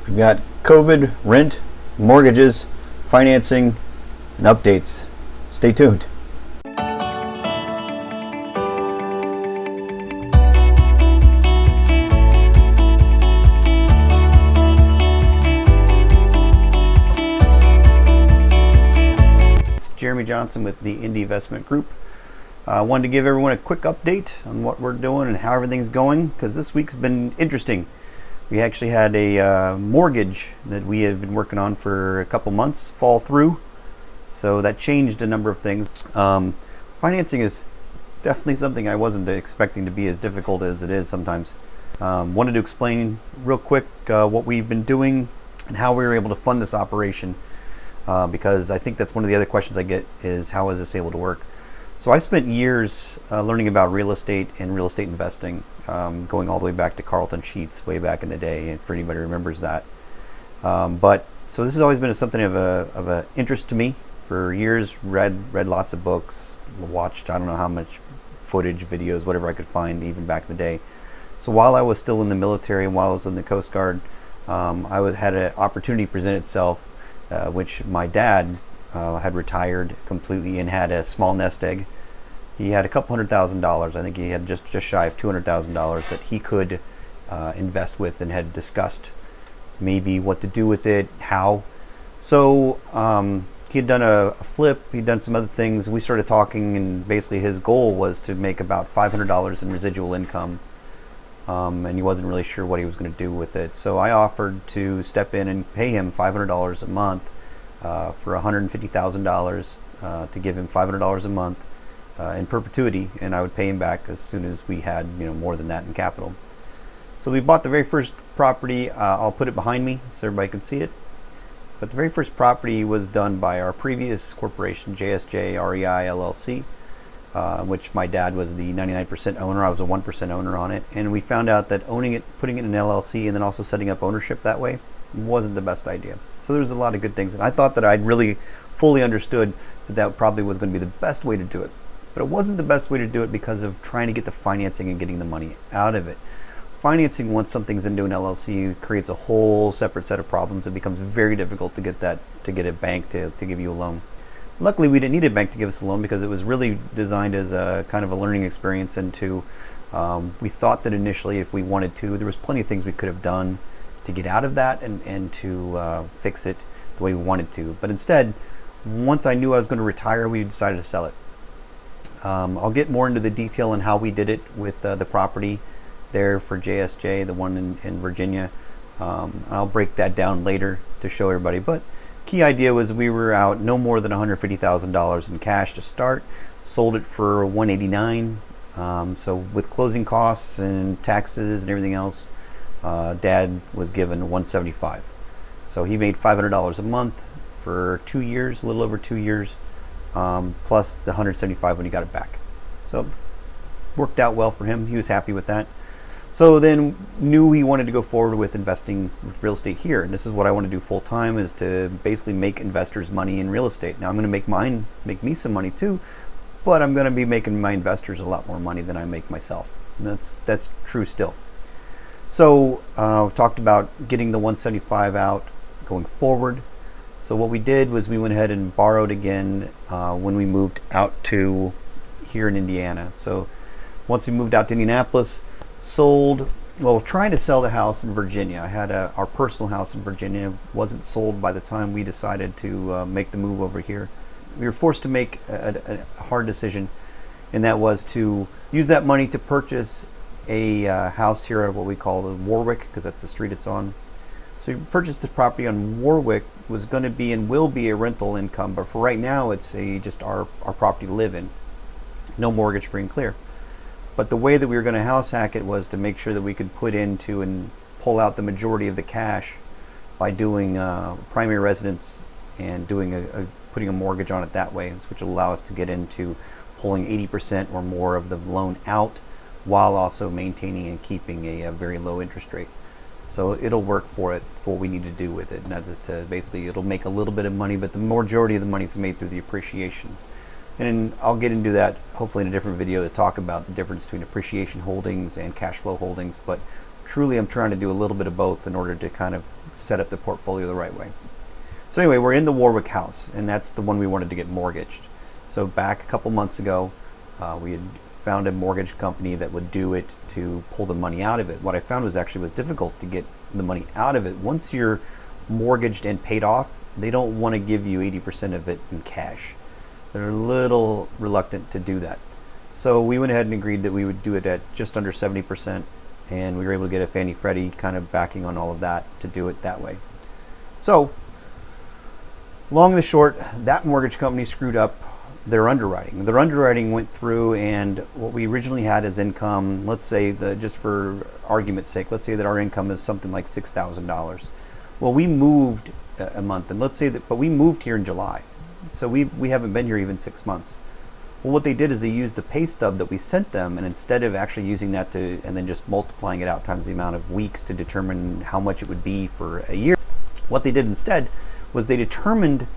We've got COVID, rent, mortgages, financing, and updates. Stay tuned. It's Jeremy Johnson with the Indy Investment Group. I wanted to give everyone a quick update on what we're doing and how everything's going, because this week's been interesting. We actually had a mortgage that we had been working on for a couple months fall through, so that changed a number of things. Financing is definitely something I wasn't expecting to be as difficult as it is sometimes. Wanted to explain real quick what we've been doing and how we were able to fund this operation, because I think that's one of the other questions I get is, how is this able to work? So I spent years learning about real estate and real estate investing, going all the way back to Carleton Sheets way back in the day, and for anybody who remembers that. So this has always been something of a interest to me for years. Read lots of books, watched I don't know how much footage, videos, whatever I could find even back in the day. So while I was still in the military and while I was in the Coast Guard, had an opportunity present itself, which my dad had retired completely and had a small nest egg. He had a couple $100,000. I think he had just shy of $200,000 that he could invest with, and had discussed maybe what to do with it, how. So he had done a flip, he'd done some other things. We started talking, and basically his goal was to make about $500 in residual income, and he wasn't really sure what he was going to do with it. So I offered to step in and pay him $500 a month for $150,000, to give him $500 a month in perpetuity, and I would pay him back as soon as we had more than that in capital. So we bought the very first property. I'll put it behind me so everybody can see it. But the very first property was done by our previous corporation, JSJ REI LLC, which my dad was the 99% owner. I was a 1% owner on it, and we found out that owning it, putting it in an LLC, and then also setting up ownership that way wasn't the best idea. So there's a lot of good things, and I thought that I'd really fully understood that probably was going to be the best way to do it. But it wasn't the best way to do it because of trying to get the financing and getting the money out of it. Financing, once something's into an LLC, creates a whole separate set of problems. It becomes very difficult to get a bank to give you a loan. Luckily, we didn't need a bank to give us a loan because it was really designed as a kind of a learning experience. And we thought that initially, if we wanted to, there was plenty of things we could have done to get out of that and to fix it the way we wanted to. But instead, once I knew I was going to retire, we decided to sell it. I'll get more into the detail on how we did it with the property there for JSJ, the one in Virginia. I'll break that down later to show everybody. But key idea was we were out no more than $150,000 in cash to start. Sold it for $189,000. So with closing costs and taxes and everything else, Dad was given $175,000. So he made $500 a month for 2 years, a little over 2 years, plus the $175,000 when he got it back. So worked out well for him. He was happy with that. So then knew he wanted to go forward with investing with real estate here, and this is what I want to do full time, is to basically make investors money in real estate. Now I'm going to make me some money too, but I'm going to be making my investors a lot more money than I make myself. And that's true still. So talked about getting the $175,000 out going forward. So what we did was we went ahead and borrowed again when we moved out to here in Indiana. So once we moved out to Indianapolis, trying to sell the house in Virginia. I had our personal house in Virginia, wasn't sold by the time we decided to make the move over here. We were forced to make a hard decision, and that was to use that money to purchase a house here at what we call Warwick, because that's the street it's on. So we purchased this property on Warwick. Was going to be and will be a rental income, but for right now it's just our property to live in. No mortgage, free and clear. But the way that we were going to house hack it was to make sure that we could put into and pull out the majority of the cash by doing primary residence and putting a mortgage on it that way, which will allow us to get into pulling 80% or more of the loan out while also maintaining and keeping a very low interest rate. So it'll work for what we need to do with it. And that is to basically, it'll make a little bit of money, but the majority of the money is made through the appreciation. And I'll get into that hopefully in a different video to talk about the difference between appreciation holdings and cash flow holdings. But truly I'm trying to do a little bit of both in order to kind of set up the portfolio the right way. So anyway, we're in the Warwick house, and that's the one we wanted to get mortgaged. So back a couple months ago, we had found a mortgage company that would do it to pull the money out of it. What I found was actually was difficult to get the money out of it. Once you're mortgaged and paid off, they don't want to give you 80% of it in cash. They're a little reluctant to do that. So we went ahead and agreed that we would do it at just under 70%, and we were able to get a Fannie Freddie kind of backing on all of that to do it that way. So long and the short, that mortgage company screwed up their underwriting. Their underwriting went through, and what we originally had as income, let's say just for argument's sake, let's say that our income is something like $6,000. Well, we moved a month, and let's say that, but we moved here in July. So we haven't been here even 6 months. Well, what they did is they used the pay stub that we sent them, and instead of actually using that and then just multiplying it out times the amount of weeks to determine how much it would be for a year, what they did instead was they determined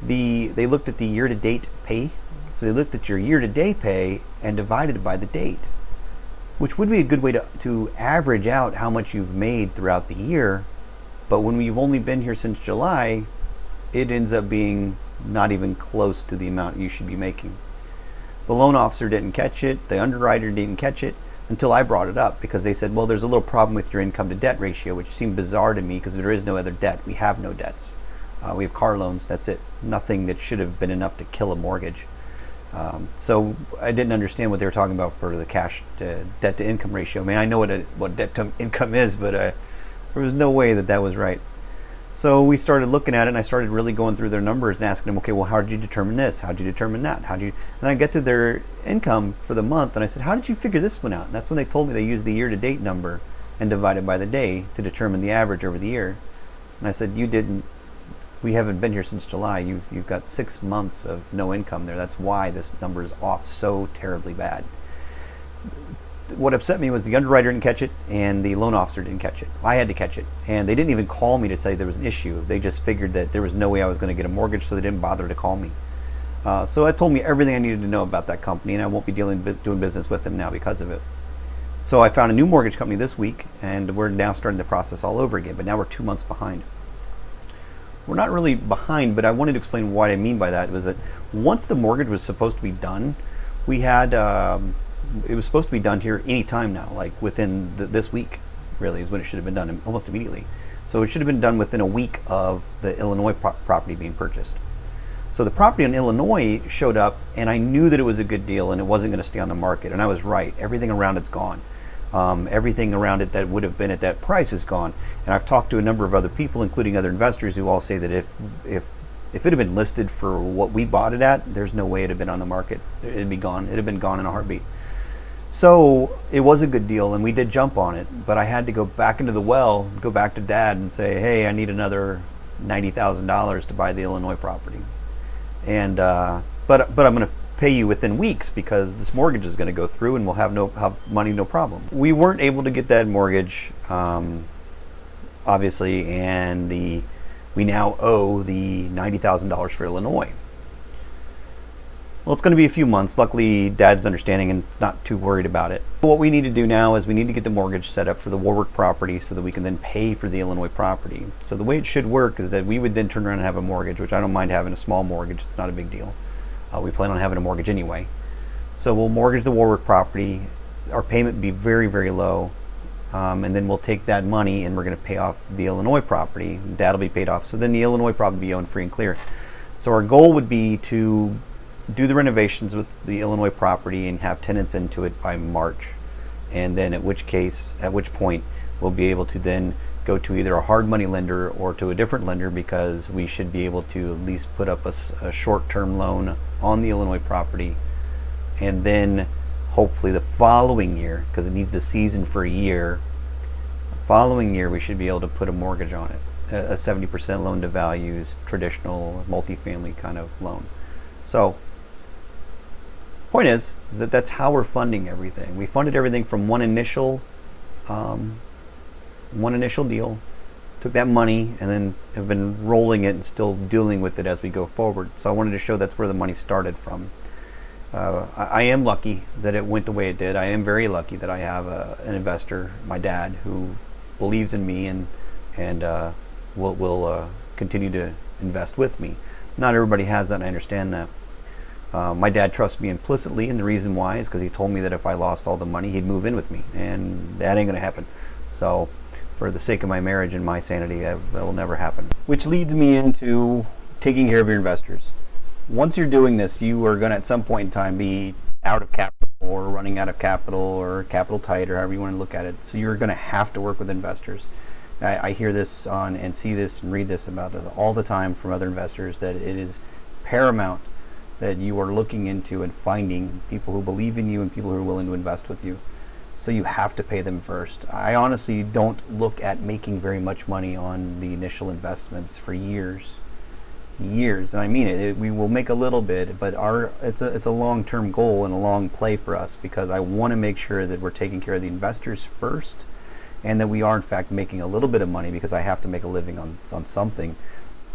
they looked at the year-to-date pay. So they looked at your year-to-date pay and divided it by the date, which would be a good way to average out how much you've made throughout the year. But when you've only been here since July, it ends up being not even close to the amount you should be making. The loan officer didn't catch it, the underwriter didn't catch it until I brought it up, because they said, well, there's a little problem with your income to debt ratio, which seemed bizarre to me because there is no other debt. We have no debts. We have car loans, that's it. Nothing that should have been enough to kill a mortgage. So I didn't understand what they were talking about for the cash to debt to income ratio. I mean, I know what debt to income is, but there was no way that was right. So we started looking at it, and I started really going through their numbers and asking them, okay, well, how did you determine this? How did you determine that? And then I get to their income for the month, and I said, how did you figure this one out? And that's when they told me they used the year-to-date number and divided by the day to determine the average over the year. And I said, you didn't. We haven't been here since July. You've got 6 months of no income there. That's why this number is off so terribly bad. What upset me was the underwriter didn't catch it and the loan officer didn't catch it. I had to catch it, and they didn't even call me to say there was an issue. They just figured that there was no way I was going to get a mortgage, so they didn't bother to call me. So that told me everything I needed to know about that company, and I won't be doing business with them now because of it. So I found a new mortgage company this week, and we're now starting the process all over again, but now we're 2 months behind. We're not really behind, but I wanted to explain what I mean by that. It was that once the mortgage was supposed to be done, we had it was supposed to be done here any time now, like within this week, really, is when it should have been done, almost immediately. So it should have been done within a week of the Illinois property being purchased. So the property in Illinois showed up, and I knew that it was a good deal and it wasn't going to stay on the market, and I was right. Everything around it's gone. Everything around it that would have been at that price is gone. And I've talked to a number of other people, including other investors, who all say that if it had been listed for what we bought it at, there's no way it'd have been on the market. It'd be gone. It'd have been gone in a heartbeat. So it was a good deal, and we did jump on it. But I had to go back into the well, go back to Dad, and say, "Hey, I need another $90,000 to buy the Illinois property." And but I'm going to pay you within weeks because this mortgage is going to go through, and we'll have money, no problem. We weren't able to get that mortgage, obviously, and we now owe the $90,000 for Illinois. Well, it's going to be a few months. Luckily, Dad's understanding and not too worried about it. What we need to do now is we need to get the mortgage set up for the Warwick property so that we can then pay for the Illinois property. So the way it should work is that we would then turn around and have a mortgage, which I don't mind having a small mortgage. It's not a big deal. We plan on having a mortgage anyway. So we'll mortgage the Warwick property. Our payment would be very, very low. And then we'll take that money and we're going to pay off the Illinois property. Dad will be paid off. So then the Illinois property will be owned free and clear. So our goal would be to do the renovations with the Illinois property and have tenants into it by March. And then at which point we'll be able to then go to either a hard money lender or to a different lender, because we should be able to at least put up a short-term loan on the Illinois property. And then hopefully the following year, because it needs to season for a year, following year we should be able to put a mortgage on it, a 70% loan to values, traditional multifamily kind of loan. So point is that that's how we're funding everything. We funded everything from one initial deal, took that money, and then have been rolling it and still dealing with it as we go forward. So I wanted to show that's where the money started from. I am lucky that it went the way it did. I am very lucky that I have an investor, my dad, who believes in me and will continue to invest with me. Not everybody has that, and I understand that. My dad trusts me implicitly, and the reason why is because he told me that if I lost all the money, he'd move in with me, and that ain't going to happen. So, for the sake of my marriage and my sanity, that will never happen. Which leads me into taking care of your investors. Once you're doing this, you are going to at some point in time be out of capital or running out of capital or capital tight or however you want to look at it. So you're going to have to work with investors. I hear this on and see this and read this about this all the time from other investors, that it is paramount that you are looking into and finding people who believe in you and people who are willing to invest with you. So you have to pay them first. I honestly don't look at making very much money on the initial investments for years, and I mean it. We will make a little bit, but it's a long-term goal and a long play for us, because I want to make sure that we're taking care of the investors first, and that we are in fact making a little bit of money, because I have to make a living on something.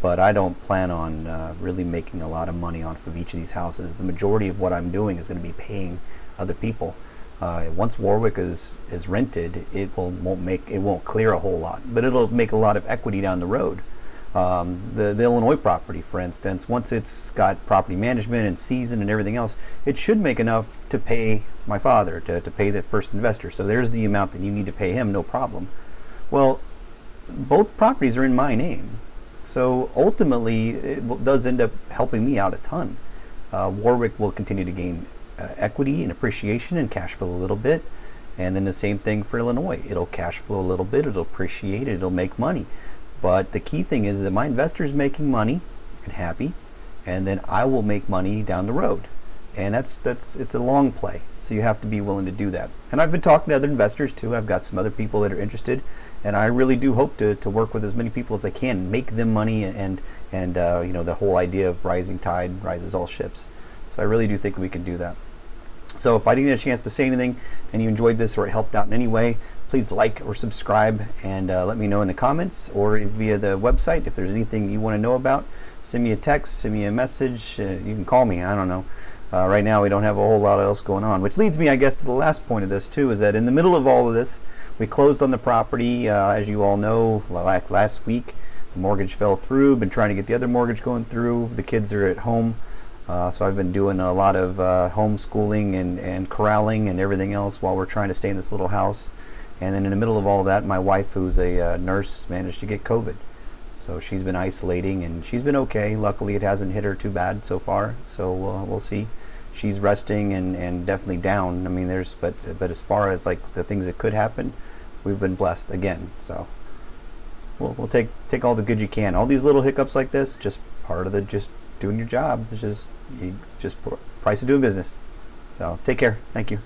But I don't plan on really making a lot of money off of each of these houses. The majority of what I'm doing is going to be paying other people. Once Warwick is rented, it won't clear a whole lot, but it'll make a lot of equity down the road. The Illinois property, for instance, once it's got property management and season and everything else, it should make enough to pay my father, to pay the first investor. So there's the amount that you need to pay him, no problem. Well, both properties are in my name. So ultimately, it does end up helping me out a ton. Warwick will continue to gain equity and appreciation and cash flow a little bit. And then the same thing for Illinois. It'll cash flow a little bit, it'll appreciate, it'll make money. But the key thing is that my investor's making money and happy, and then I will make money down the road. And it's a long play, so you have to be willing to do that. And I've been talking to other investors too. I've got some other people that are interested, and I really do hope to work with as many people as I can, make them money, and the whole idea of rising tide rises all ships. So I really do think we can do that. So if I didn't get a chance to say anything and you enjoyed this or it helped out in any way, please like or subscribe, and let me know in the comments or via the website if there's anything you want to know about. Send me a text, send me a message, you can call me, I don't know. Right now we don't have a whole lot else going on, which leads me, I guess, to the last point of this too, is that in the middle of all of this, we closed on the property, as you all know, like last week. The mortgage fell through, been trying to get the other mortgage going through. The kids are at home, so I've been doing a lot of homeschooling and corralling and everything else while we're trying to stay in this little house. And then in the middle of all that, my wife, who's a nurse, managed to get COVID. So she's been isolating, and she's been okay. Luckily, it hasn't hit her too bad so far, so we'll see. She's resting and definitely down. I mean, but as far as like the things that could happen, we've been blessed again. So we'll take all the good you can. All these little hiccups like this, just part of the just doing your job. It's just price of doing business. So take care. Thank you.